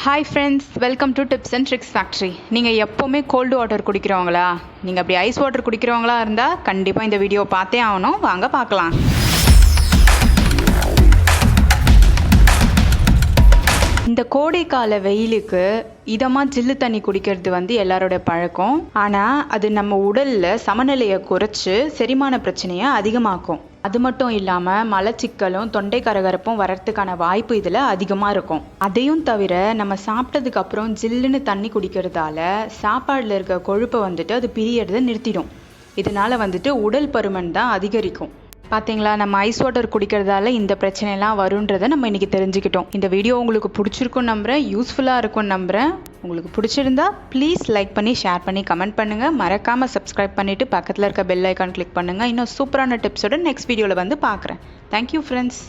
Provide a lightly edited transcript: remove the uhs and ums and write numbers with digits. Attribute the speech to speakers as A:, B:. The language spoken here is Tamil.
A: Hi friends, welcome to tips and tricks factory. நீங்கள் எப்போவுமே கோல்டு வாட்டர் குடிக்கிறவங்களா? நீங்கள் அப்படி ஐஸ் வாட்டர் குடிக்கிறவங்களா இருந்தால் கண்டிப்பாக இந்த வீடியோ பார்த்தே ஆகணும். வாங்க பார்க்கலாம். இந்த கோடைக்கால வெயிலுக்கு இதமாக ஜில்லு தண்ணி குடிக்கிறது எல்லாரோட பழக்கம். ஆனால் அது நம்ம உடலில் சமநிலையை குறைச்சி செரிமான பிரச்சனையை அதிகமாக்கும். அது மட்டும் இல்லாமல் மலச்சிக்கலும் தொண்டை கரகரப்பும் வரத்துக்கான வாய்ப்பு இதில் அதிகமாக இருக்கும். அதையும் தவிர நம்ம சாப்பிட்டதுக்கு அப்புறம் ஜில்லுன்னு தண்ணி குடிக்கிறதால சாப்பாடில் இருக்க கொழுப்பை அது பிரியறதை நிறுத்திடும். இதனால் உடல் பருமன் தான் அதிகரிக்கும். பார்த்தீங்களா, நம்ம ஐஸ் வாட்டர் குடிக்கிறதால இந்த பிரச்சனைலாம் வருன்றதை நம்ம இன்றைக்கி தெரிஞ்சுக்கிட்டோம். இந்த வீடியோ உங்களுக்கு பிடிச்சிருக்குன்னு நம்புகிறேன், யூஸ்ஃபுல்லாக இருக்கும்னு நம்புகிறேன். உங்களுக்கு பிடிச்சிருந்தா ப்ளீஸ் லைக் பண்ணி, ஷேர் பண்ணி, கமெண்ட் பண்ணுங்கள். மறக்காமல் சப்ஸ்கிரைப் பண்ணிவிட்டு பக்கத்தில் இருக்க பெல் ஐக்கான் கிளிக் பண்ணுங்கள். இன்னும் சூப்பரான டிப்ஸோட நெக்ஸ்ட் வீடியோவில் பார்க்குறேன். Thank you friends.